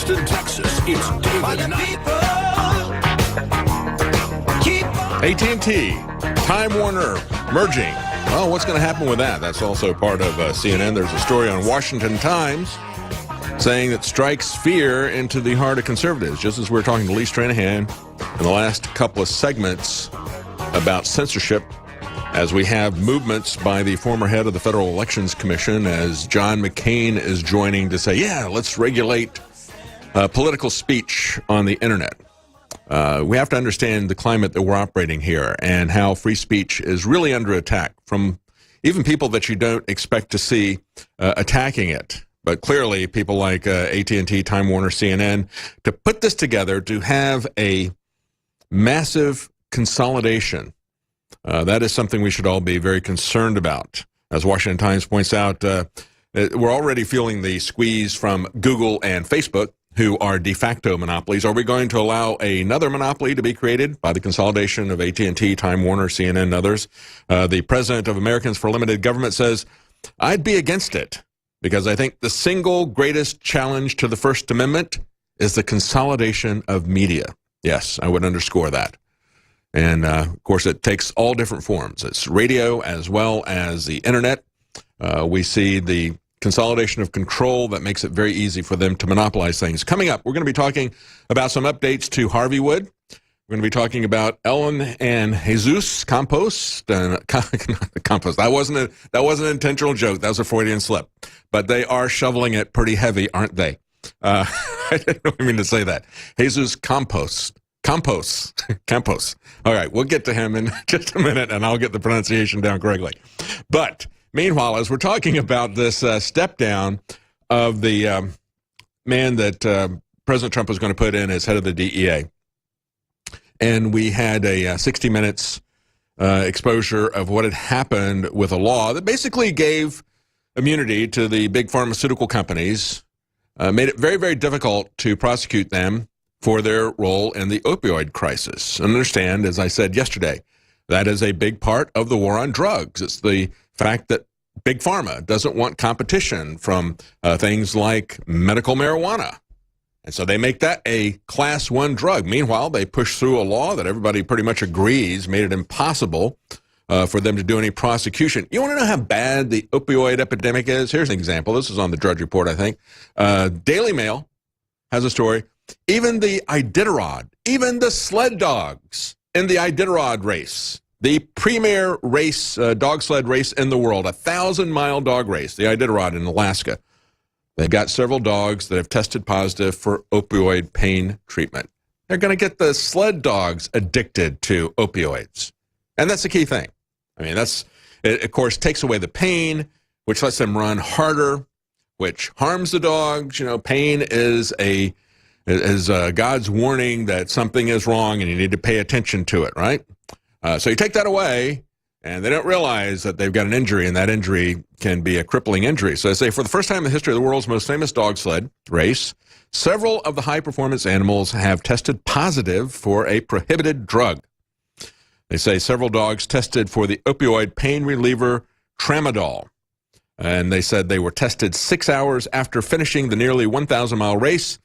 Austin, Texas, it's David Knight. AT&T, Time Warner merging. Well, what's going to happen with that? That's also part of CNN. There's a story on Washington Times saying that strikes fear into the heart of conservatives, just as we were talking to Lee Stranahan in the last couple of segments about censorship, as we have movements by the former head of the Federal Elections Commission, as John McCain is joining to say, yeah, let's regulate political speech on the internet. We have to understand the climate that we're operating here and how free speech is really under attack from even people that you don't expect to see attacking it. But clearly, people like AT&T, Time Warner, CNN, to put this together, to have a massive consolidation, that is something we should all be very concerned about. As Washington Times points out, we're already feeling the squeeze from Google and Facebook, who are de facto monopolies. Are we going to allow another monopoly to be created by the consolidation of AT&T, Time Warner, CNN, and others? The president of Americans for Limited Government says, I'd be against it, because I think the single greatest challenge to the First Amendment is the consolidation of media. Yes, I would underscore that. And, of course, it takes all different forms. It's radio as well as the internet. We see the consolidation of control that makes it very easy for them to monopolize things. Coming up, we're going to be talking about some updates to Harveywood. We're going to be talking about Ellen and Jesus Campos. Campos. That wasn't an intentional joke. That was a Freudian slip. But they are shoveling it pretty heavy, aren't they? I didn't mean to say that. Jesus Campos. All right, we'll get to him in just a minute, and I'll get the pronunciation down correctly. But meanwhile, as we're talking about this step down of the man that President Trump was going to put in as head of the DEA, and we had a 60 Minutes exposure of what had happened with a law that basically gave immunity to the big pharmaceutical companies, made it very, very difficult to prosecute them for their role in the opioid crisis. And understand, as I said yesterday, that is a big part of the war on drugs. It's the fact that Big Pharma doesn't want competition from things like medical marijuana. And so they make that a Class 1 drug. Meanwhile, they push through a law that everybody pretty much agrees made it impossible for them to do any prosecution. You want to know how bad the opioid epidemic is? Here's an example. This is on the Drudge Report, I think. Daily Mail has a story. Even the Iditarod, even the sled dogs in the Iditarod race, the premier race, dog sled race in the world, 1,000-mile dog race, the Iditarod in Alaska. They've got several dogs that have tested positive for opioid pain treatment. They're going to get the sled dogs addicted to opioids. And that's the key thing. I mean, it, of course, takes away the pain, which lets them run harder, which harms the dogs. You know, pain is God's warning that something is wrong and you need to pay attention to it, right? So you take that away, and they don't realize that they've got an injury, and that injury can be a crippling injury. So I say, for the first time in the history of the world's most famous dog sled race, several of the high-performance animals have tested positive for a prohibited drug. They say several dogs tested for the opioid pain reliever tramadol. And they said they were tested 6 hours after finishing the nearly 1,000-mile race.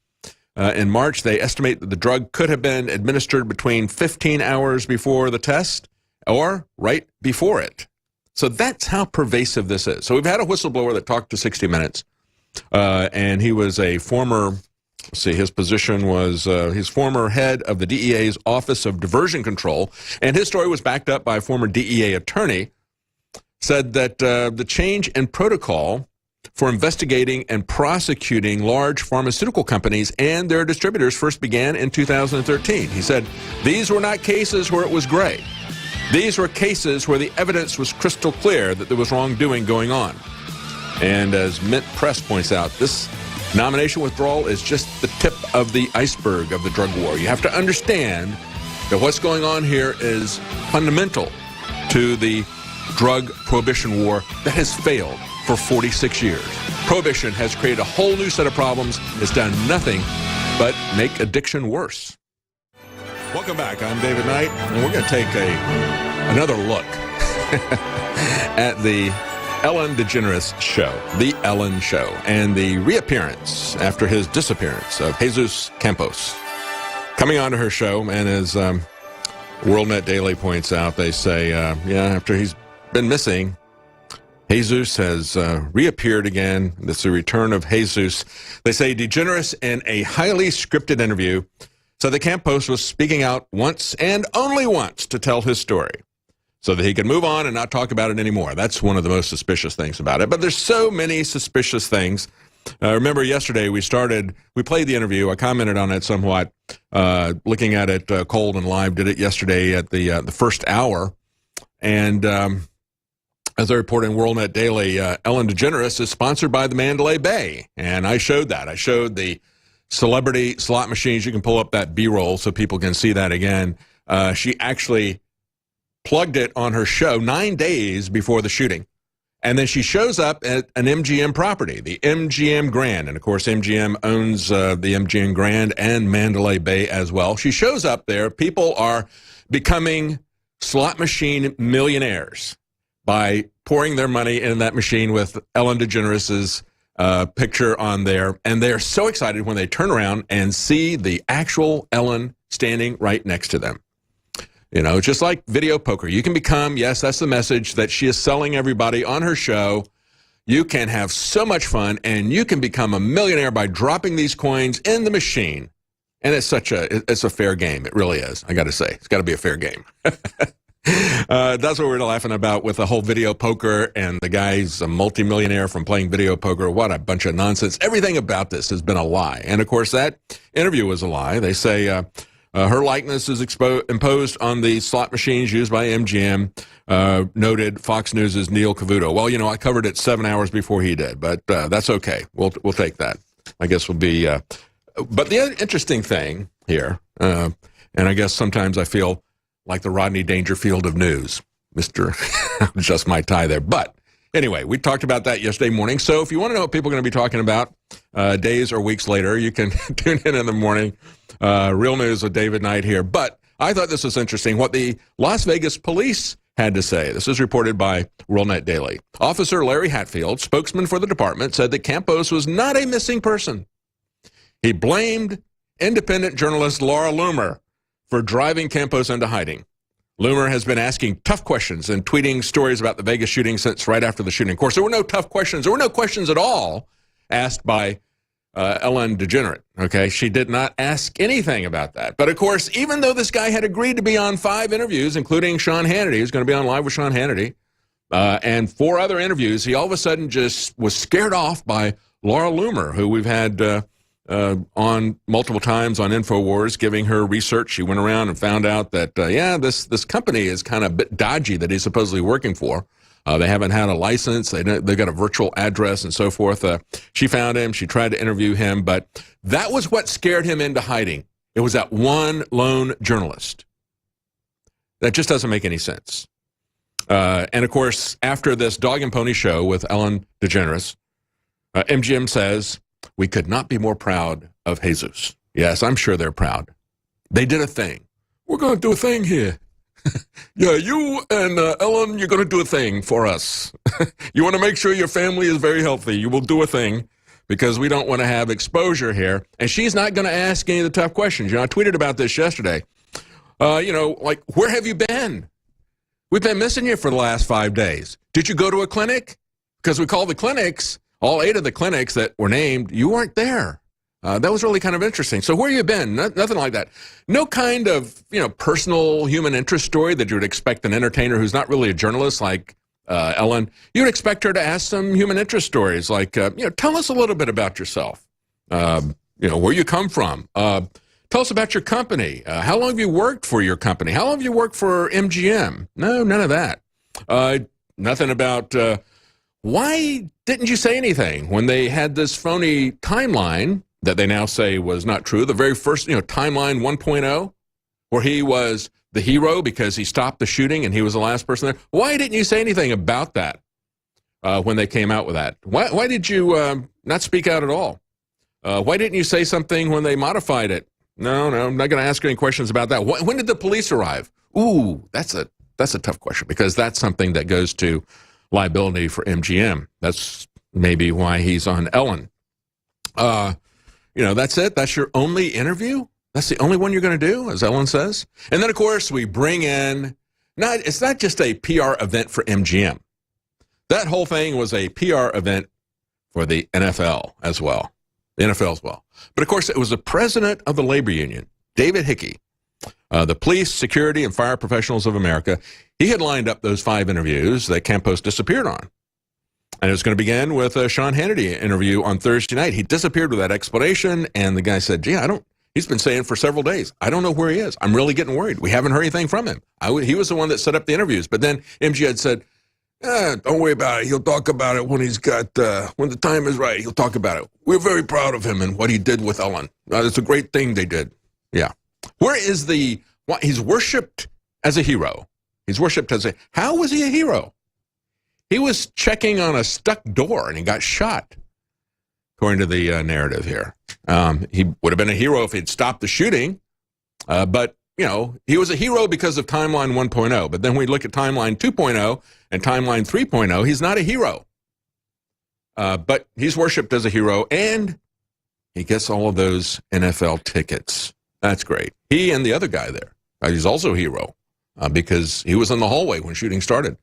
In March, they estimate that the drug could have been administered between 15 hours before the test or right before it. So that's how pervasive this is. So we've had a whistleblower that talked to 60 Minutes, and he was a former, his position was he's former head of the DEA's Office of Diversion Control, and his story was backed up by a former DEA attorney, said that the change in protocol for investigating and prosecuting large pharmaceutical companies and their distributors first began in 2013. He said, these were not cases where it was gray. These were cases where the evidence was crystal clear that there was wrongdoing going on. And as Mint Press points out, this nomination withdrawal is just the tip of the iceberg of the drug war. You have to understand that what's going on here is fundamental to the drug prohibition war that has failed for 46 years. Prohibition has created a whole new set of problems. It's done nothing but make addiction worse. Welcome back. I'm David Knight, and we're going to take another look at the Ellen DeGeneres Show, The Ellen Show, and the reappearance after his disappearance of Jesus Campos. Coming onto her show, and as WorldNet Daily points out, they say, after he's been missing, Jesus has reappeared again. This is the return of Jesus. They say DeGeneres, in a highly scripted interview, said that Campos was speaking out once and only once to tell his story, so that he could move on and not talk about it anymore. That's one of the most suspicious things about it. But there's so many suspicious things. Remember yesterday we played the interview. I commented on it somewhat, looking at it cold and live. Did it yesterday at the first hour. And as I report in WorldNet Daily, Ellen DeGeneres is sponsored by the Mandalay Bay. And I showed that. I showed the celebrity slot machines. You can pull up that B-roll so people can see that again. She actually plugged it on her show 9 days before the shooting. And then she shows up at an MGM property, the MGM Grand. And, of course, MGM owns the MGM Grand and Mandalay Bay as well. She shows up there. People are becoming slot machine millionaires by pouring their money in that machine with Ellen DeGeneres' picture on there. And they're so excited when they turn around and see the actual Ellen standing right next to them. You know, just like video poker. You can become, yes, that's the message that she is selling everybody on her show. You can have so much fun, and you can become a millionaire by dropping these coins in the machine. And it's a fair game. It really is. I got to say, it's got to be a fair game. That's what we're laughing about with the whole video poker, and the guy's a multimillionaire from playing video poker. What a bunch of nonsense. Everything about this has been a lie. And, of course, that interview was a lie. They say her likeness is imposed on the slot machines used by MGM, noted Fox News' Neil Cavuto. Well, you know, I covered it 7 hours before he did, but that's okay. We'll take that. I guess we'll be... but the interesting thing here, and I guess sometimes I feel like the Rodney Dangerfield of news, Mr. Just my tie there. But anyway, we talked about that yesterday morning. So if you want to know what people are going to be talking about days or weeks later, you can tune in the morning. Real News with David Knight here. But I thought this was interesting, what the Las Vegas police had to say. This is reported by WorldNet Daily. Officer Larry Hatfield, spokesman for the department, said that Campos was not a missing person. He blamed independent journalist Laura Loomer for driving Campos into hiding. Loomer has been asking tough questions and tweeting stories about the Vegas shooting since right after the shooting. Of course, there were no tough questions. There were no questions at all asked by Ellen DeGeneres. Okay, she did not ask anything about that. But, of course, even though this guy had agreed to be on 5 interviews, including Sean Hannity, who's going to be on live with Sean Hannity, and 4 other interviews, he all of a sudden just was scared off by Laura Loomer, who we've had on multiple times on Infowars, giving her research. She went around and found out that, this company is kind of a bit dodgy that he's supposedly working for. They haven't had a license. They've got a virtual address and so forth. She found him. She tried to interview him. But that was what scared him into hiding. It was that one lone journalist. That just doesn't make any sense. And, of course, after this dog and pony show with Ellen DeGeneres, MGM says, we could not be more proud of Jesus. Yes, I'm sure they're proud. They did a thing. We're going to do a thing here. Yeah, you and Ellen, you're going to do a thing for us. You want to make sure your family is very healthy. You will do a thing because we don't want to have exposure here. And she's not going to ask any of the tough questions. You know, I tweeted about this yesterday. Like, where have you been? We've been missing you for the last 5 days. Did you go to a clinic? Because we call the clinics, all 8 of the clinics that were named, you weren't there. That was really kind of interesting. So where you been? Nothing like that. No kind of, personal human interest story that you would expect an entertainer who's not really a journalist like Ellen. You would expect her to ask some human interest stories like, tell us a little bit about yourself. Where you come from. Tell us about your company. How long have you worked for your company? How long have you worked for MGM? No, none of that. Nothing about why didn't you say anything when they had this phony timeline that they now say was not true, the very first, timeline 1.0, where he was the hero because he stopped the shooting and he was the last person there. Why didn't you say anything about that when they came out with that? Why did you not speak out at all? Why didn't you say something when they modified it? No, I'm not going to ask any questions about that. When did the police arrive? Ooh, that's a tough question because that's something that goes to liability for MGM. That's maybe why he's on Ellen. That's it. That's your only interview. That's the only one you're going to do, as Ellen says. And then, of course, we bring in, it's not just a PR event for MGM. That whole thing was a PR event for the NFL as well. The NFL as well. But, of course, it was the president of the labor union, David Hickey, the Police, Security, and Fire Professionals of America. He had lined up those 5 interviews that Campos disappeared on. And it was going to begin with a Sean Hannity interview on Thursday night. He disappeared with that explanation, and the guy said, he's been saying for several days, I don't know where he is. I'm really getting worried. We haven't heard anything from him. He was the one that set up the interviews. But then MG had said, don't worry about it. He'll talk about it when when the time is right. He'll talk about it. We're very proud of him and what he did with Ellen. It's a great thing they did. Yeah. Where is he's worshipped as a hero. How was he a hero? He was checking on a stuck door and he got shot, according to the narrative here. He would have been a hero if he'd stopped the shooting, but, he was a hero because of Timeline 1.0. But then we look at Timeline 2.0 and Timeline 3.0, he's not a hero. But he's worshipped as a hero, and he gets all of those NFL tickets. That's great. He and the other guy there, he's also a hero because he was in the hallway when shooting started.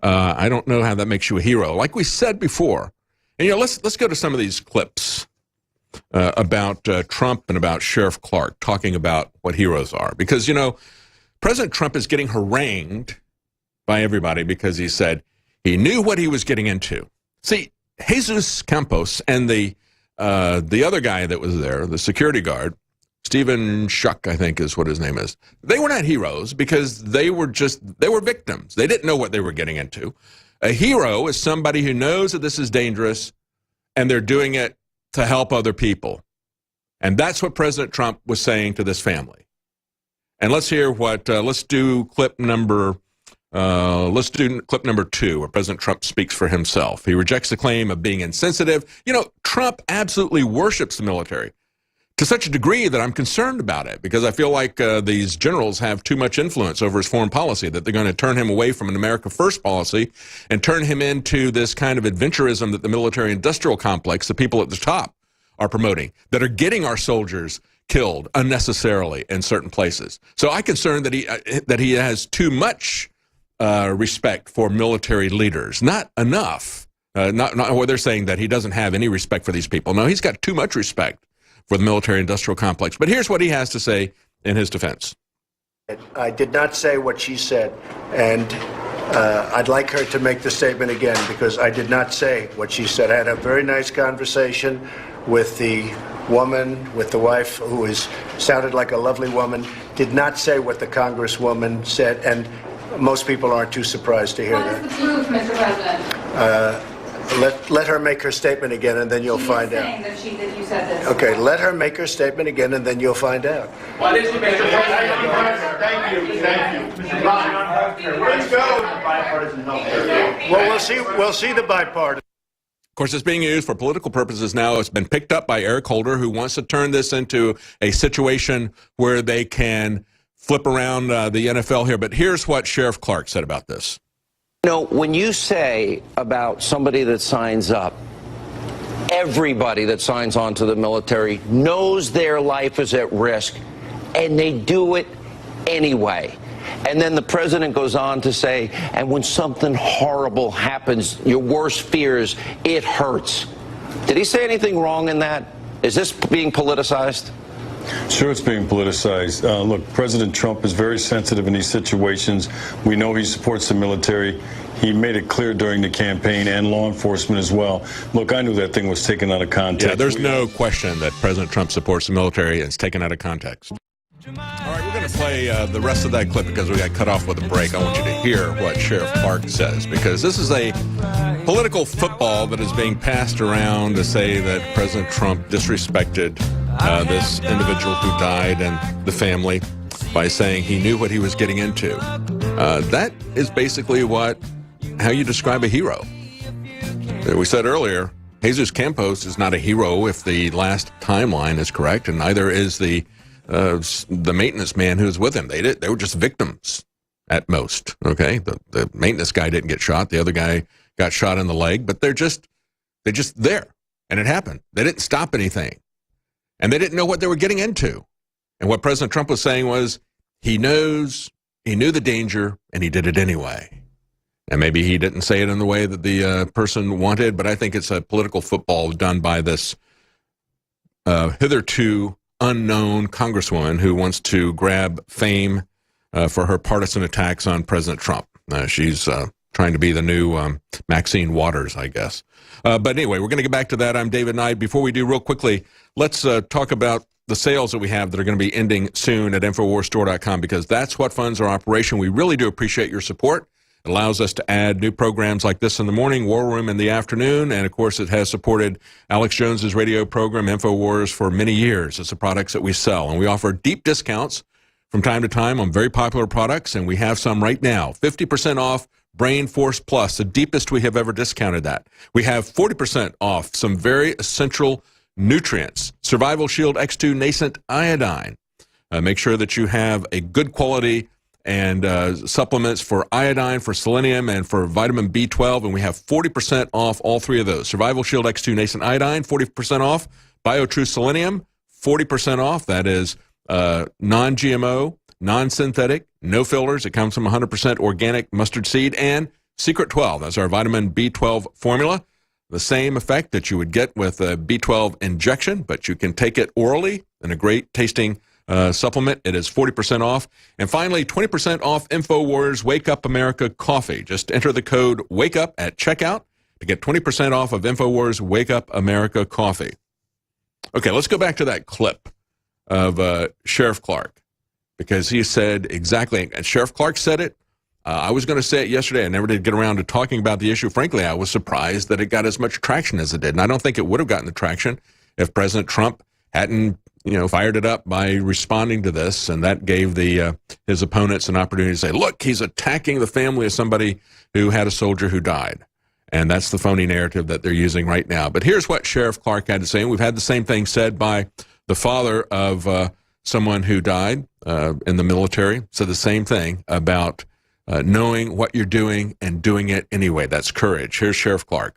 I don't know how that makes you a hero. Like we said before, and let's go to some of these clips about Trump and about Sheriff Clark talking about what heroes are. Because, President Trump is getting harangued by everybody because he said he knew what he was getting into. See, Jesus Campos and the other guy that was there, the security guard, Stephen Schuck, I think is what his name is. They were not heroes because they were victims. They didn't know what they were getting into. A hero is somebody who knows that this is dangerous and they're doing it to help other people. And that's what President Trump was saying to this family. And let's hear let's do clip number 2, where President Trump speaks for himself. He rejects the claim of being insensitive. Trump absolutely worships the military, to such a degree that I'm concerned about it, because I feel like these generals have too much influence over his foreign policy, that they're going to turn him away from an America First policy and turn him into this kind of adventurism that the military-industrial complex, the people at the top, are promoting, that are getting our soldiers killed unnecessarily in certain places. So I'm concerned that he has too much respect for military leaders, not enough. Not where they're saying that he doesn't have any respect for these people. No, he's got too much respect for the military-industrial complex. But here's what he has to say in his defense. I did not say what she said, and I'd like her to make the statement again, because I did not say what she said. I had a very nice conversation with the woman, with the wife, who sounded like a lovely woman, did not say what the Congresswoman said, and most people aren't too surprised to hear that. What is the proof, Mr. President? Let her make her statement again, and then you'll find out. That you said this. Okay, let her make her statement again, and then you'll find out. What is it, Mr. President? Thank you. Mr. Ron, let's go. Bipartisan health. Well, we'll see the bipartisan. Of course, it's being used for political purposes now. It's been picked up by Eric Holder, who wants to turn this into a situation where they can flip around the NFL here. But here's what Sheriff Clark said about this. When you say about somebody that signs up, everybody that signs on to the military knows their life is at risk, and they do it anyway. And then the president goes on to say, and when something horrible happens, your worst fears, it hurts. Did he say anything wrong in that? Is this being politicized? Sure, it's being politicized. Look, President Trump is very sensitive in these situations. We know he supports the military. He made it clear during the campaign, and law enforcement as well. Look, I knew that thing was taken out of context. Yeah, there's no question that President Trump supports the military, and it's taken out of context. All right, we're going to play the rest of that clip because we got cut off with a break. I want you to hear what Sheriff Clark says, because this is a political football that is being passed around to say that President Trump disrespected this individual who died and the family by saying he knew what he was getting into. That is basically how you describe a hero. We said earlier, Jesus Campos is not a hero if the last timeline is correct, and neither is the maintenance man who's with him. They were just victims. at most. Okay, the maintenance guy didn't get shot. The other guy got shot in the leg, but they're just there, and it happened. They didn't stop anything, and they didn't know what they were getting into. And what President Trump was saying was, he knew the danger, and he did it anyway. And maybe he didn't say it in the way that the person wanted, but I think it's a political football done by this hitherto unknown congresswoman who wants to grab fame for her partisan attacks on President Trump. She's trying to be the new Maxine Waters, I guess. But anyway, we're going to get back to that. I'm David Knight. Before we do, real quickly, let's talk about the sales that we have that are going to be ending soon at InfoWarsStore.com, because that's what funds our operation. We really do appreciate your support. It allows us to add new programs like this in the morning, War Room in the afternoon, and of course it has supported Alex Jones's radio program, Infowars, for many years. It's the products that we sell, and we offer deep discounts from time to time on very popular products, and we have some right now. 50% off Brain Force Plus, the deepest we have ever discounted that. We have 40% off some very essential nutrients. Survival Shield X2 Nascent Iodine. Make sure that you have a good quality and supplements for iodine, for selenium, and for vitamin B12, and we have 40% off all three of those. Survival Shield X2 Nascent Iodine, 40% off. BioTrue Selenium, 40% off. That is non-GMO, non-synthetic, no fillers. It comes from 100% organic mustard seed. And Secret 12, that's our vitamin B12 formula. The same effect that you would get with a B12 injection, but you can take it orally in a great tasting supplement. It is 40% off. And finally, 20% off InfoWars Wake Up America coffee. Just enter the code WAKEUP at checkout to get 20% off of InfoWars Wake Up America coffee. Okay, let's go back to that clip of Sheriff Clark, because he said exactly, and Sheriff Clark said it. I was going to say it yesterday. I never did get around to talking about the issue. Frankly, I was surprised that it got as much traction as it did. And I don't think it would have gotten the traction if President Trump hadn't, fired it up by responding to this. And that gave his opponents an opportunity to say, look, he's attacking the family of somebody who had a soldier who died. And that's the phony narrative that they're using right now. But here's what Sheriff Clark had to say. And we've had the same thing said by the father of someone who died in the military. Said the same thing about knowing what you're doing and doing it anyway. That's courage. Here's Sheriff Clark.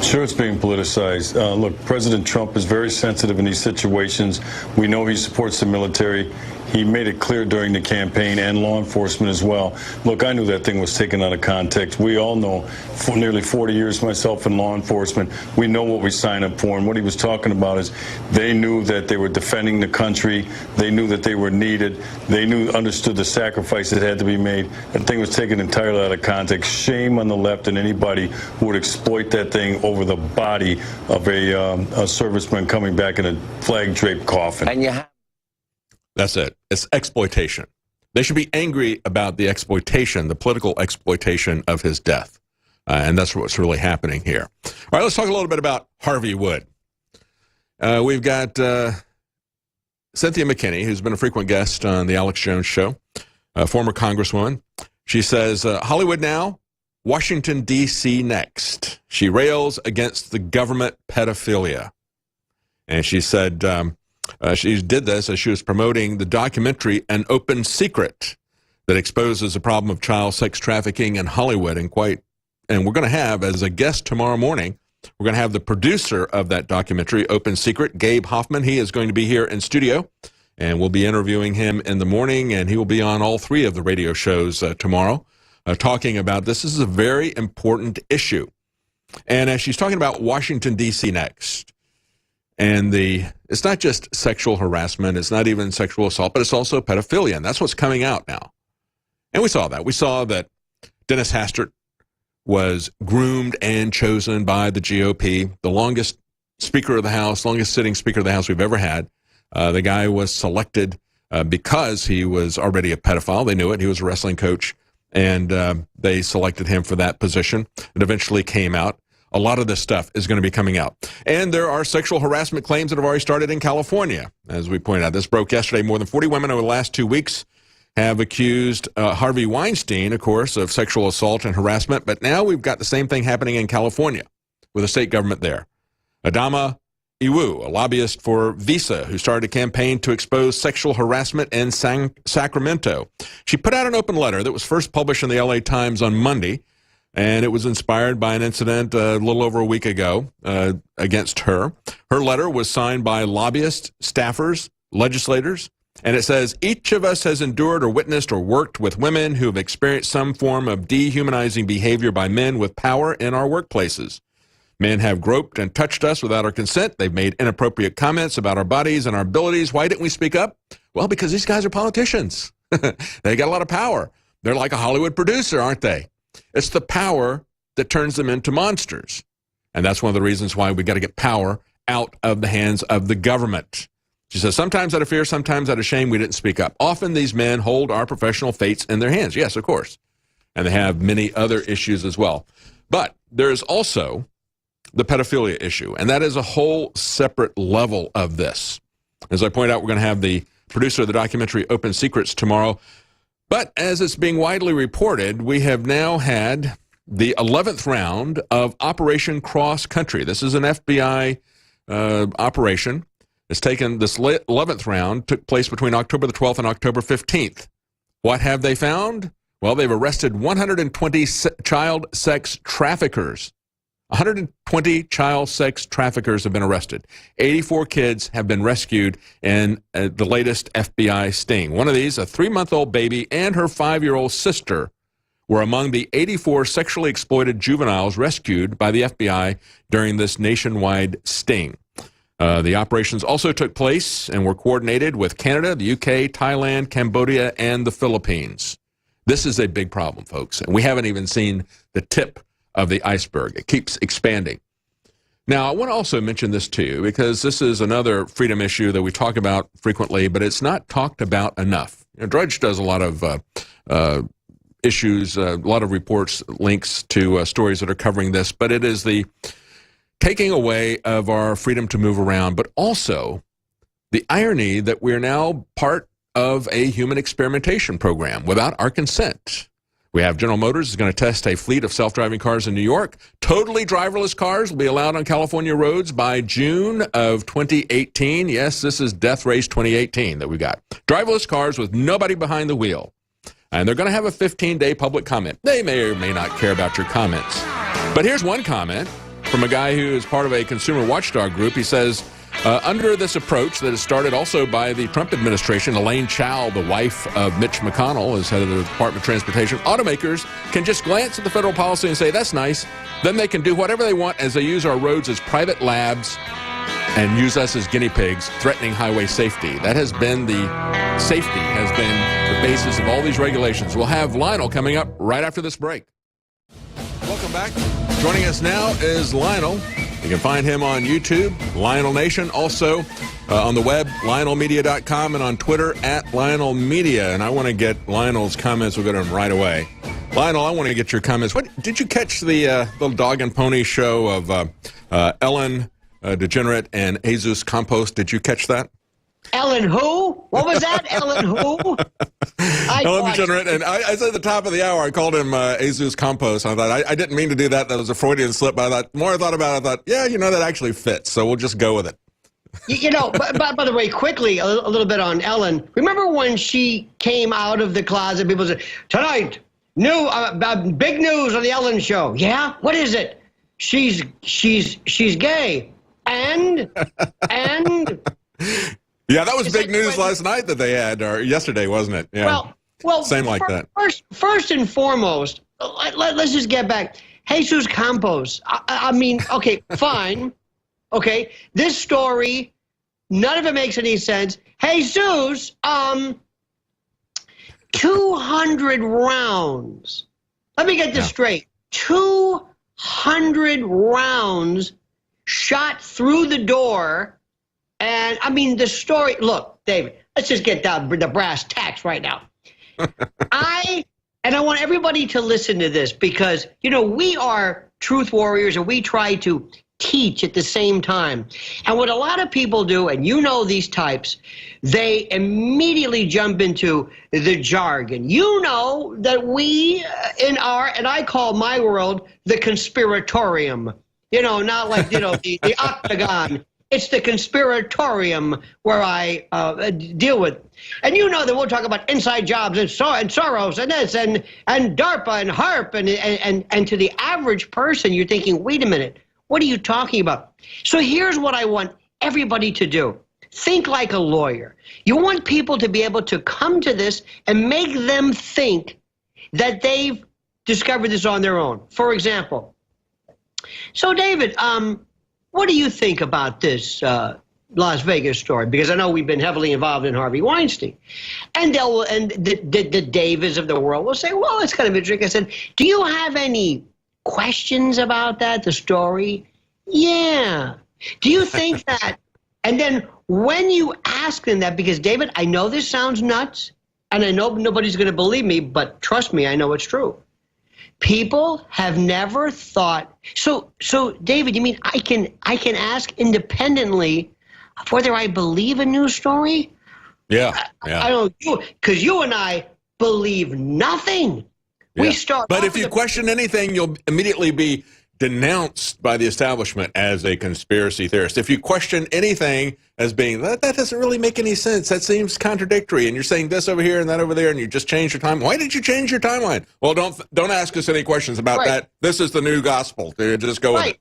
Sure, it's being politicized. Look, President Trump is very sensitive in these situations. We know he supports the military. He made it clear during the campaign, and law enforcement as well. Look, I knew that thing was taken out of context. We all know, for nearly 40 years myself in law enforcement, we know what we sign up for. And what he was talking about is they knew that they were defending the country. They knew that they were needed. They understood the sacrifice that had to be made. That thing was taken entirely out of context. Shame on the left and anybody who would exploit that thing over the body of a serviceman coming back in a flag-draped coffin. And that's it. It's exploitation. They should be angry about the exploitation, the political exploitation of his death. And that's what's really happening here. All right, let's talk a little bit about Harvey Wood. We've got Cynthia McKinney, who's been a frequent guest on the Alex Jones Show, a former congresswoman. She says, Hollywood now, Washington, D.C. next. She rails against the government pedophilia. And she said she did this as she was promoting the documentary An Open Secret that exposes the problem of child sex trafficking in Hollywood. And we're going to have, as a guest tomorrow morning, we're going to have the producer of that documentary, Open Secret, Gabe Hoffman. He is going to be here in studio, and we'll be interviewing him in the morning, and he will be on all three of the radio shows tomorrow talking about this. This is a very important issue. And as she's talking about Washington, D.C. next, and it's not just sexual harassment, it's not even sexual assault, but it's also pedophilia, and that's what's coming out now. And we saw that. We saw that Dennis Hastert was groomed and chosen by the GOP, the longest Speaker of the House, longest sitting Speaker of the House we've ever had. The guy was selected because he was already a pedophile. They knew it. He was a wrestling coach, and they selected him for that position. It eventually came out. A lot of this stuff is going to be coming out. And there are sexual harassment claims that have already started in California. As we pointed out, this broke yesterday. More than 40 women over the last 2 weeks have accused Harvey Weinstein, of course, of sexual assault and harassment. But now we've got the same thing happening in California with the state government there. Adama Iwu, a lobbyist for Visa, who started a campaign to expose sexual harassment in Sacramento. She put out an open letter that was first published in the LA Times on Monday, and it was inspired by an incident a little over a week ago against her. Her letter was signed by lobbyists, staffers, legislators, and it says, each of us has endured or witnessed or worked with women who have experienced some form of dehumanizing behavior by men with power in our workplaces. Men have groped and touched us without our consent. They've made inappropriate comments about our bodies and our abilities. Why didn't we speak up? Well, because these guys are politicians. They got a lot of power. They're like a Hollywood producer, aren't they? It's the power that turns them into monsters. And that's one of the reasons why we got to get power out of the hands of the government. She says, sometimes out of fear, sometimes out of shame, we didn't speak up. Often these men hold our professional fates in their hands. Yes, of course. And they have many other issues as well. But there is also the pedophilia issue, and that is a whole separate level of this. As I point out, we're going to have the producer of the documentary Open Secrets tomorrow. But as it's being widely reported, we have now had the 11th round of Operation Cross Country. This is an FBI operation. It's taken, this 11th round took place between October the 12th and October 15th. What have they found? Well, they've arrested 120 child sex traffickers. 120 child sex traffickers have been arrested. 84 kids have been rescued in the latest FBI sting. One of these, a 3-month-old baby and her 5-year-old sister, were among the 84 sexually exploited juveniles rescued by the FBI during this nationwide sting. The operations also took place and were coordinated with Canada, the UK, Thailand, Cambodia, and the Philippines. This is a big problem, folks, and we haven't even seen the tip of the iceberg. It keeps expanding. Now, I want to also mention this to you because this is another freedom issue that we talk about frequently, but it's not talked about enough. You know, Drudge does a lot of issues, a lot of reports, links to stories that are covering this, but it is the taking away of our freedom to move around, but also the irony that we're now part of a human experimentation program without our consent. We have General Motors is going to test a fleet of self-driving cars in New York. Totally driverless cars will be allowed on California roads by June of 2018. Yes, this is Death Race 2018 that we got. Driverless cars with nobody behind the wheel. And they're going to have a 15-day public comment. They may or may not care about your comments. But here's one comment from a guy who is part of a consumer watchdog group. He says, under this approach that is started also by the Trump administration, Elaine Chao, the wife of Mitch McConnell, is head of the Department of Transportation, automakers can just glance at the federal policy and say, that's nice. Then they can do whatever they want as they use our roads as private labs and use us as guinea pigs, threatening highway safety. That has been safety has been the basis of all these regulations. We'll have Lionel coming up right after this break. Welcome back. Joining us now is Lionel. You can find him on YouTube, Lionel Nation, also on the web, lionelmedia.com, and on Twitter, @LionelMedia. And I want to get Lionel's comments. We'll get them right away. Lionel, I want to get your comments. Did you catch the little dog and pony show of Ellen DeGenerate and Jesus Campos? Did you catch that? Ellen who? What was that? Ellen who? Ellen DeGenerate, and I said at the top of the hour, I called him Jesus Campos. I thought, I didn't mean to do that. That was a Freudian slip, but I thought, more I thought about it, I thought, yeah, that actually fits, so we'll just go with it. By the way, quickly, a little bit on Ellen. Remember when she came out of the closet, people said, tonight, big news on the Ellen show. Yeah? What is it? She's gay. And? Yeah, that was big news last night that they had, or yesterday, wasn't it? Yeah. Well, same like that. First and foremost, let's just get back. Jesus Campos. I mean, okay, fine. Okay, this story, none of it makes any sense. Jesus, 200 rounds. Let me get this straight. 200 rounds shot through the door. And I mean, the story, look, David, let's just get down the brass tacks right now. I want everybody to listen to this because, we are truth warriors and we try to teach at the same time. And what a lot of people do, and these types, they immediately jump into the jargon. You know that we and I call my world the conspiratorium, not like, the octagon. It's the conspiratorium where I deal with. And you know that we'll talk about inside jobs and Soros and this and DARPA and HARP and to the average person, you're thinking, wait a minute, what are you talking about? So here's what I want everybody to do. Think like a lawyer. You want people to be able to come to this and make them think that they've discovered this on their own. For example, so David, what do you think about this Las Vegas story? Because I know we've been heavily involved in Harvey Weinstein. And the Davids of the world will say, well, it's kind of interesting. I said, do you have any questions about that, the story? Yeah. Do you think that? And then when you ask them that, because David, I know this sounds nuts, and I know nobody's going to believe me, but trust me, I know it's true. People have never thought. So David, you mean I can ask independently whether I believe a news story? Yeah. I don't, because you and I believe nothing. Yeah. We start. But if you question anything, you'll immediately be denounced by the establishment as a conspiracy theorist. If you question anything as being, that doesn't really make any sense, that seems contradictory, and you're saying this over here and that over there, and you just changed your timeline. Why did you change your timeline? Well, don't ask us any questions about that. This is the new gospel. Just go with it.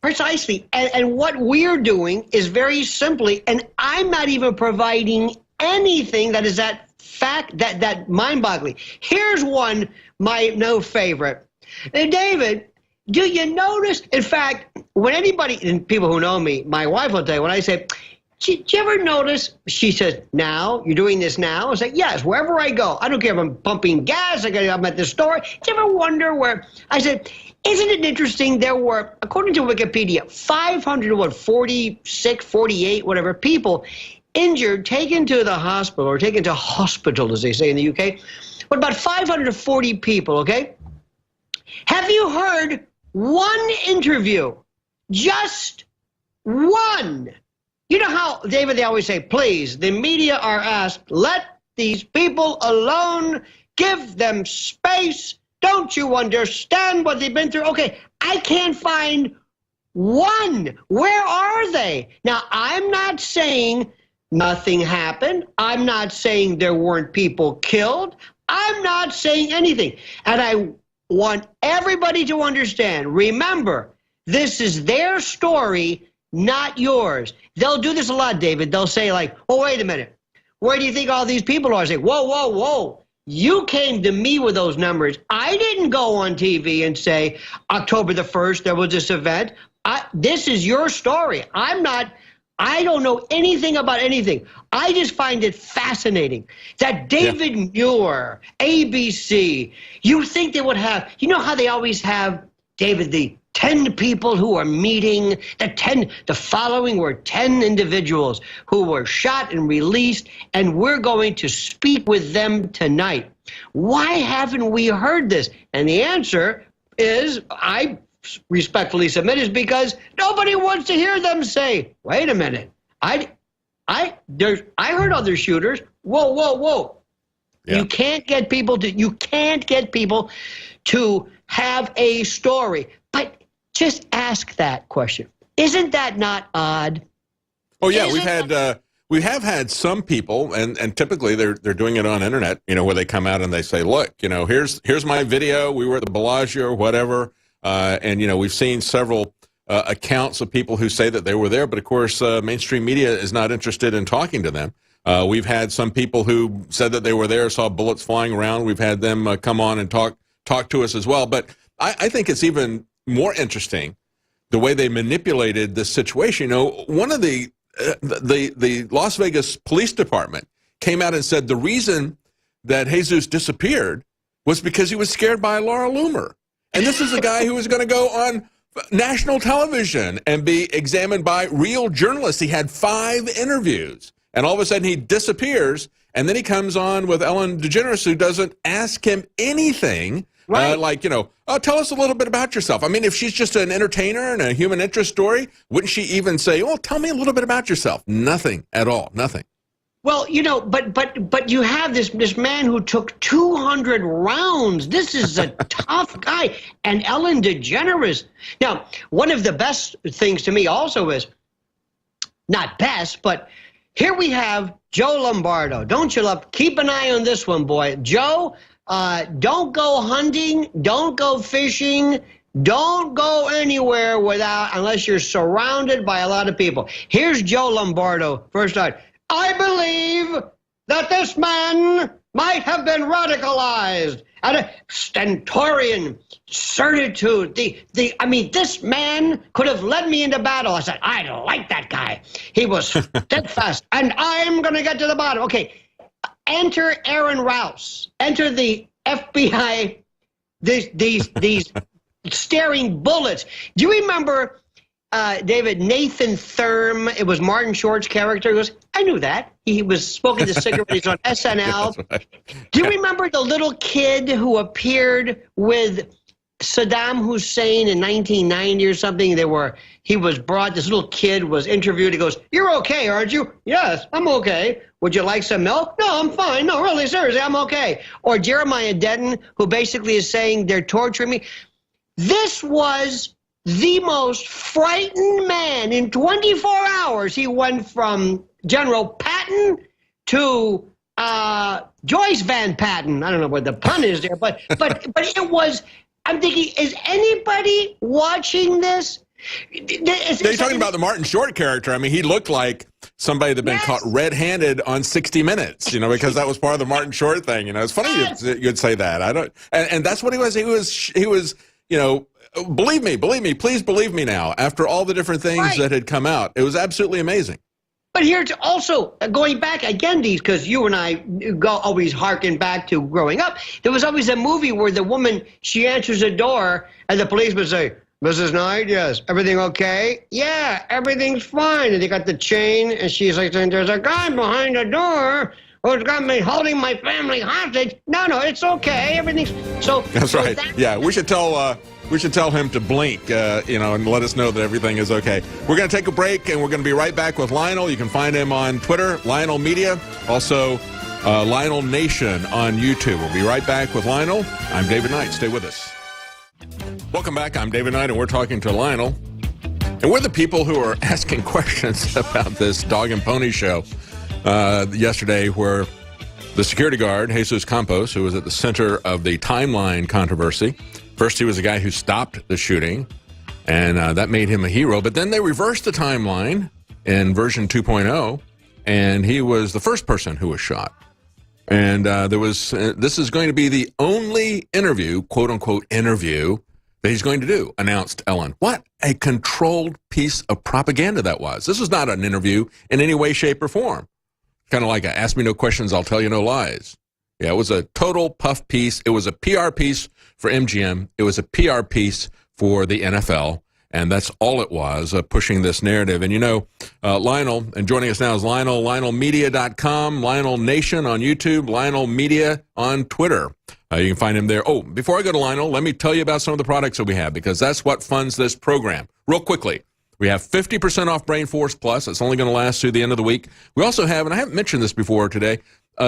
Precisely. And what we're doing is very simply, and I'm not even providing anything that is that fact, that mind-boggling. Here's one, my no favorite. David, do you notice, in fact, when anybody, and people who know me, my wife will tell you, when I say, did you ever notice, she says, now, you're doing this now? I say, yes, wherever I go. I don't care if I'm pumping gas, I'm at the store. Did you ever wonder where, I said, isn't it interesting, there were, according to Wikipedia, 546, 48, whatever, people injured, taken to the hospital, or taken to hospital, as they say in the UK, but about 540 people, okay? Have you heard one interview, just one? You know how, David, they always say, please, the media are asked, let these people alone, give them space. Don't you understand what they've been through? Okay, I can't find one. Where are they? Now, I'm not saying nothing happened. I'm not saying there weren't people killed. I'm not saying anything. And I want everybody to understand, remember, this is their story, not yours. They'll do this a lot, David. They'll say like, oh, wait a minute. Where do you think all these people are? I say, whoa, whoa, whoa. You came to me with those numbers. I didn't go on TV and say, October the 1st, there was this event. This is your story. I don't know anything about anything. I just find it fascinating that David Muir, ABC, you think they would have, you know how they always have, David, the 10 people who are meeting, the following were 10 individuals who were shot and released, and we're going to speak with them tonight. Why haven't we heard this? And the answer is, I respectfully submit, is because nobody wants to hear them say, wait a minute, I heard other shooters. Whoa, whoa, whoa. Yeah. You can't get people to have a story. But just ask that question. Isn't that not odd? Oh yeah, we have had some people, and typically they're doing it on internet, where they come out and they say, look, here's my video. We were at the Bellagio or whatever. And, we've seen several accounts of people who say that they were there, but of course, mainstream media is not interested in talking to them. We've had some people who said that they were there, saw bullets flying around. We've had them come on and talk to us as well. But I think it's even more interesting the way they manipulated this situation. One of the Las Vegas Police Department came out and said the reason that Jesus disappeared was because he was scared by Laura Loomer. And this is a guy who was going to go on national television and be examined by real journalists. He had 5 interviews, and all of a sudden he disappears, and then he comes on with Ellen DeGeneres, who doesn't ask him anything, tell us a little bit about yourself. I mean, if she's just an entertainer and a human interest story, wouldn't she even say, oh, tell me a little bit about yourself? Nothing at all, nothing. Well, but you have this man who took 200 rounds. This is a tough guy. And Ellen DeGeneres. Now, one of the best things to me also is not best, but here we have Joe Lombardo. Don't you love? Keep an eye on this one, boy. Joe, don't go hunting, don't go fishing, don't go anywhere unless you're surrounded by a lot of people. Here's Joe Lombardo. First time. I believe that this man might have been radicalized at a stentorian certitude. This man could have led me into battle. I said, I like that guy. He was steadfast, and I'm going to get to the bottom. Okay, enter Aaron Rouse. Enter the FBI, these staring bullets. Do you remember, David, Nathan Thurm? It was Martin Short's character. He goes, I knew that. He was smoking the cigarette. He's on SNL. Right. Do you remember the little kid who appeared with Saddam Hussein in 1990 or something? He was brought, this little kid was interviewed. He goes, you're okay, aren't you? Yes, I'm okay. Would you like some milk? No, I'm fine. No, really, seriously, I'm okay. Or Jeremiah Denton, who basically is saying they're torturing me. This was the most frightened man in 24 hours. He went from General Patton to Joyce Van Patten. I don't know what the pun is there, but it was. I'm thinking, is anybody watching this? They're talking about the Martin Short character. I mean, he looked like somebody that'd been caught red-handed on 60 Minutes, because that was part of the Martin Short thing. It's funny you'd say that. I don't, and that's what he was. He was, believe me, please believe me now. After all the different things that had come out, it was absolutely amazing. But here's also going back again, because you and I always harken back to growing up. There was always a movie where the woman, she answers the door, and the policeman say, Mrs. Knight, yes, everything okay? Yeah, everything's fine. And they got the chain, and she's like, there's a guy behind the door who's got me holding my family hostage. No, it's okay. Everything's so. That's right. Yeah, we should tell him to blink, and let us know that everything is okay. We're going to take a break, and we're going to be right back with Lionel. You can find him on Twitter, Lionel Media, also Lionel Nation on YouTube. We'll be right back with Lionel. I'm David Knight. Stay with us. Welcome back. I'm David Knight, and we're talking to Lionel. And we're the people who are asking questions about this dog and pony show yesterday, where the security guard, Jesus Campos, who was at the center of the timeline controversy. First, he was the guy who stopped the shooting, and that made him a hero. But then they reversed the timeline in version 2.0, and he was the first person who was shot. And this is going to be the only interview, quote-unquote interview, that he's going to do, announced Ellen. What a controlled piece of propaganda that was. This was not an interview in any way, shape, or form. Kind of like a ask me no questions, I'll tell you no lies. Yeah, it was a total puff piece. It was a PR piece for MGM. It was a PR piece for the NFL. And that's all it was, pushing this narrative. And Lionel, and joining us now is Lionel, lionelmedia.com, Lionel Nation on YouTube, Lionel Media on Twitter. You can find him there. Oh, before I go to Lionel, let me tell you about some of the products that we have, because that's what funds this program. Real quickly, we have 50% off Brain Force Plus. It's only going to last through the end of the week. We also have, and I haven't mentioned this before today,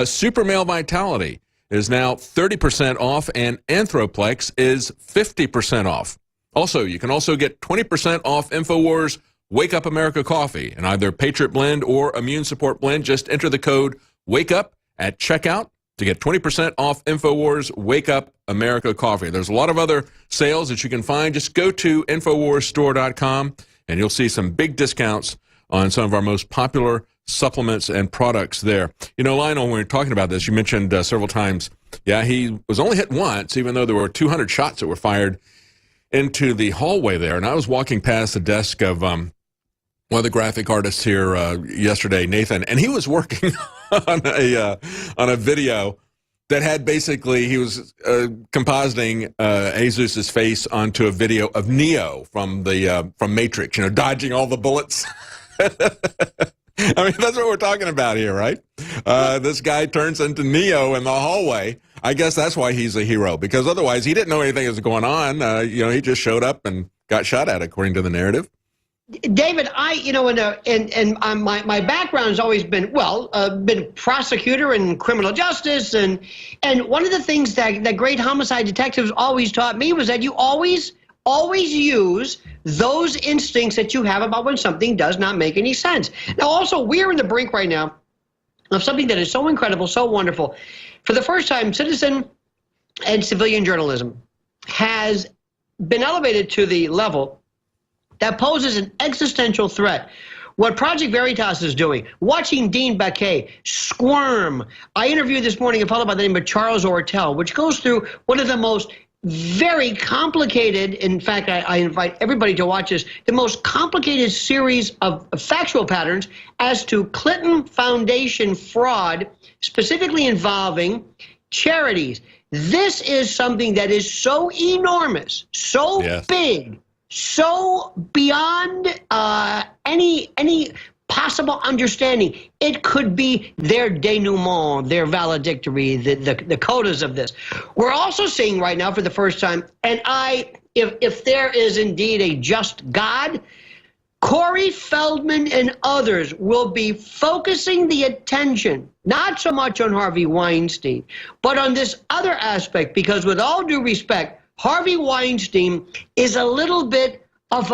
Super Male Vitality is now 30% off, and Anthroplex is 50% off. Also, you can also get 20% off Infowars Wake Up America Coffee in either Patriot Blend or Immune Support Blend. Just enter the code WAKEUP at checkout to get 20% off Infowars Wake Up America Coffee. There's a lot of other sales that you can find. Just go to InfoWarsStore.com and you'll see some big discounts on some of our most popular supplements and products there. Lionel, when we were talking about this, you mentioned several times, he was only hit once, even though there were 200 shots that were fired into the hallway there. And I was walking past the desk of one of the graphic artists here yesterday, Nathan, and he was working on a video that had basically, he was compositing Jesus's face onto a video of Neo from Matrix, dodging all the bullets. I mean, that's what we're talking about here, right? This guy turns into Neo in the hallway. I guess that's why he's a hero, because otherwise he didn't know anything was going on. He just showed up and got shot at, according to the narrative. David, my background's always been, been prosecutor in criminal justice, and one of the things that great homicide detectives always taught me was that you always always use those instincts that you have about when something does not make any sense. Now, also, we're in the brink right now of something that is so incredible, so wonderful. For the first time, citizen and civilian journalism has been elevated to the level that poses an existential threat. What Project Veritas is doing, watching Dean Baquet squirm. I interviewed this morning a fellow by the name of Charles Ortel, which goes through one of the most very complicated, in fact, I invite everybody to watch this, the most complicated series of factual patterns as to Clinton Foundation fraud, specifically involving charities. This is something that is so enormous, so big, so beyond any possible understanding. It could be their denouement, their valedictory, the codas of this. We're also seeing right now for the first time, and if there is indeed a just God, Corey Feldman and others will be focusing the attention, not so much on Harvey Weinstein, but on this other aspect, because with all due respect, Harvey Weinstein is a bit of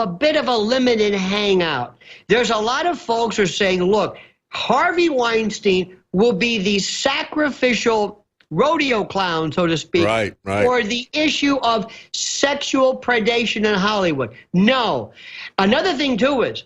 a limited hangout. There's a lot of folks who are saying, look, Harvey Weinstein will be the sacrificial rodeo clown, so to speak, for the issue of sexual predation in Hollywood. No. Another thing, too, is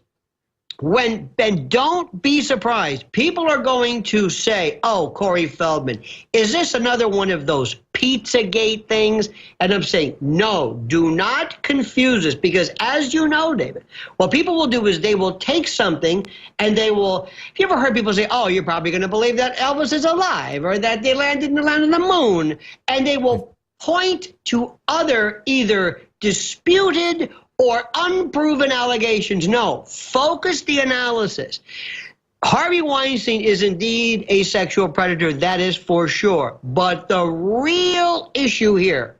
and don't be surprised, people are going to say, oh, Corey Feldman, is this another one of those Pizzagate things? And I'm saying, no, do not confuse this, because as you know, David, what people will do is they will take something and they will, have you ever heard people say, oh, you're probably going to believe that Elvis is alive or that they landed in the land on the moon, and they will point to other either disputed or unproven allegations. No, focus the analysis. Harvey Weinstein is indeed a sexual predator, that is for sure. But the real issue here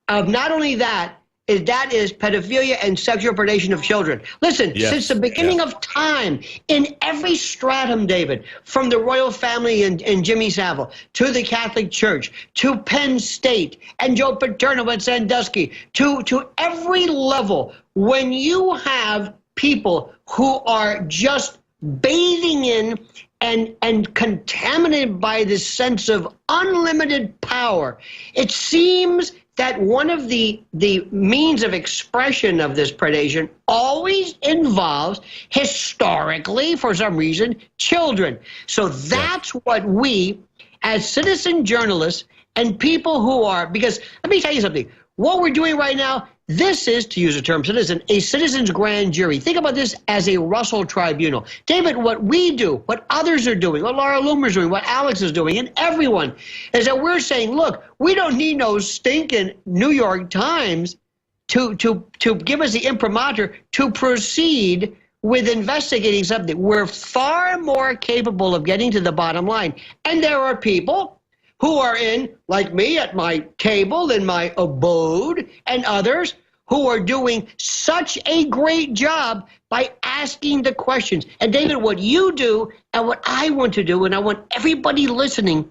of not only that is pedophilia and sexual predation of children. Listen, since the beginning of time, in every stratum, David, from the royal family and Jimmy Savile, to the Catholic Church, to Penn State, and Joe Paterno and Sandusky, to every level, when you have people who are just bathing in and contaminated by this sense of unlimited power, it seems that one of the means of expression of this predation always involves, historically, for some reason, children. So that's what we, as citizen journalists and people who are, because let me tell you something, what we're doing right now, this is, to use the term citizen, a citizen's grand jury. Think about this as a Russell tribunal. David, what we do, what others are doing, what Laura Loomer's doing, what Alex is doing, and everyone, is that we're saying, look, we don't need no stinking New York Times to give us the imprimatur to proceed with investigating something. We're far more capable of getting to the bottom line. And there are people who are in, like me, at my table, in my abode, and others who are doing such a great job by asking the questions. And David, what you do and what I want to do, and I want everybody listening,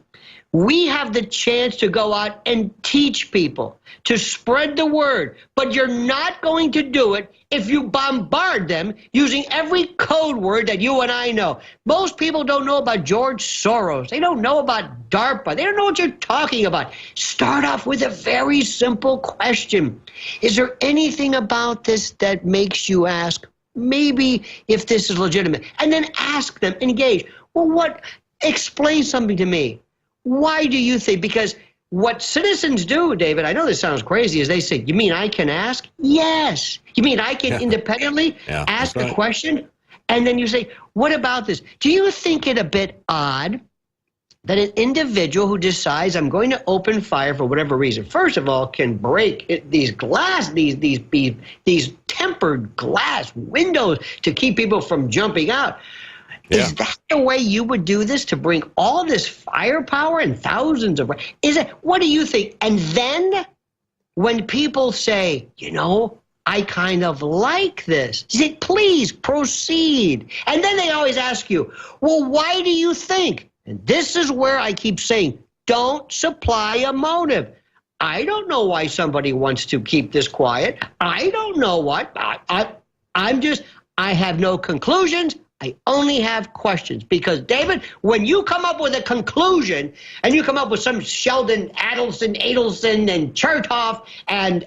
we have the chance to go out and teach people, to spread the word. But you're not going to do it if you bombard them using every code word that you and I know. Most people don't know about George Soros. They don't know about DARPA. They don't know what you're talking about. Start off with a very simple question. Is there anything about this that makes you ask, maybe if this is legitimate? And then ask them, engage. Well, explain something to me. Why do you think? Because what citizens do, David, I know this sounds crazy, is they say, you mean I can ask? Yes. You mean I can independently ask a question? And then you say, what about this? Do you think it a bit odd that an individual who decides I'm going to open fire for whatever reason, first of all, can break these tempered glass windows to keep people from jumping out? Is that the way you would do this, to bring all this firepower and thousands of... What do you think? And then when people say, you know, I kind of like this, you say, please proceed. And then they always ask you, well, why do you think? And this is where I keep saying, don't supply a motive. I don't know why somebody wants to keep this quiet. I don't know what. I have no conclusions. I only have questions. Because, David, when you come up with a conclusion and you come up with some Sheldon Adelson and Chertoff and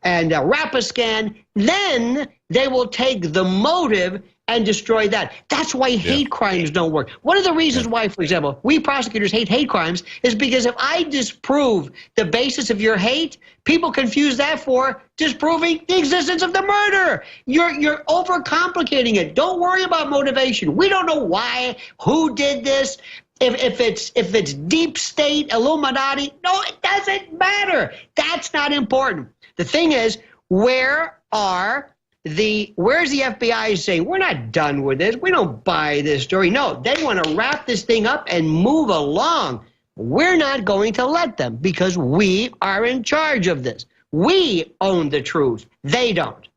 Rapiscan, then they will take the motive and destroy that. That's why hate crimes don't work. One of the reasons why, for example, we prosecutors hate crimes is because if I disprove the basis of your hate, people confuse that for disproving the existence of the murder. You're overcomplicating it. Don't worry about motivation. We don't know why, who did this. If it's deep state, Illuminati, no, it doesn't matter. That's not important. The thing is, where's the FBI saying, we're not done with this, we don't buy this story? No, they want to wrap this thing up and move along. We're not going to let them because we are in charge of this. We own the truth. They don't.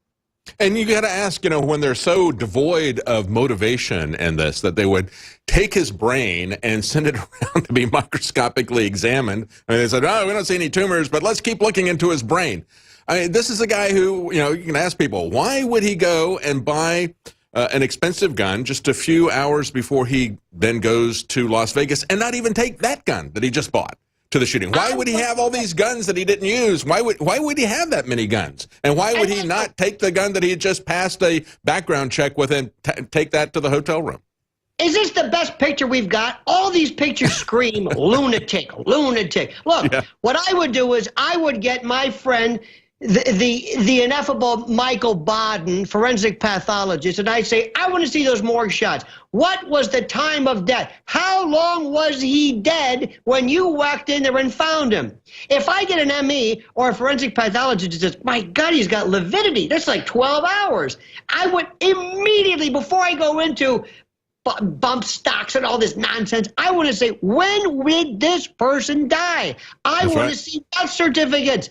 And you got to ask, when they're so devoid of motivation in this, that they would take his brain and send it around to be microscopically examined. I mean, they said, oh, we don't see any tumors, but let's keep looking into his brain. I mean, this is a guy who, you can ask people, why would he go and buy an expensive gun just a few hours before he then goes to Las Vegas and not even take that gun that he just bought to the shooting? Why would he have all these guns that he didn't use? Why would he have that many guns? And why would he not take the gun that he had just passed a background check with and take that to the hotel room? Is this the best picture we've got? All these pictures scream lunatic, lunatic. Look, what I would do is I would get my friend, the ineffable Michael Baden, forensic pathologist, and I'd say, I want to see those morgue shots. What was the time of death? How long was he dead when you walked in there and found him? If I get an ME or a forensic pathologist that says, my God, he's got lividity, that's like 12 hours. I would immediately, before I go into bump stocks and all this nonsense, I want to say, when did this person die? I want to see death certificates.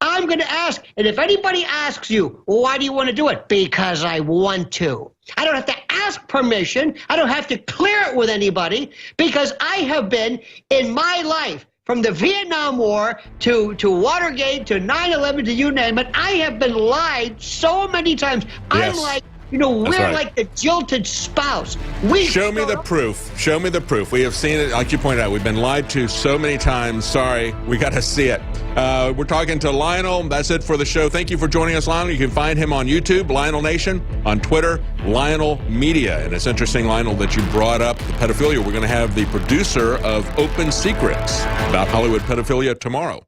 I'm going to ask, and if anybody asks you, why do you want to do it? Because I want to. I don't have to ask permission. I don't have to clear it with anybody, because I have been, in my life, from the Vietnam War to Watergate to 9/11 to you name it, I have been lied so many times. I'm like, we're like the jilted spouse. Show me the proof. Show me the proof. We have seen it, like you pointed out. We've been lied to so many times. Sorry, we got to see it. We're talking to Lionel. That's it for the show. Thank you for joining us, Lionel. You can find him on YouTube, Lionel Nation, on Twitter, Lionel Media. And it's interesting, Lionel, that you brought up the pedophilia. We're going to have the producer of Open Secrets about Hollywood pedophilia tomorrow.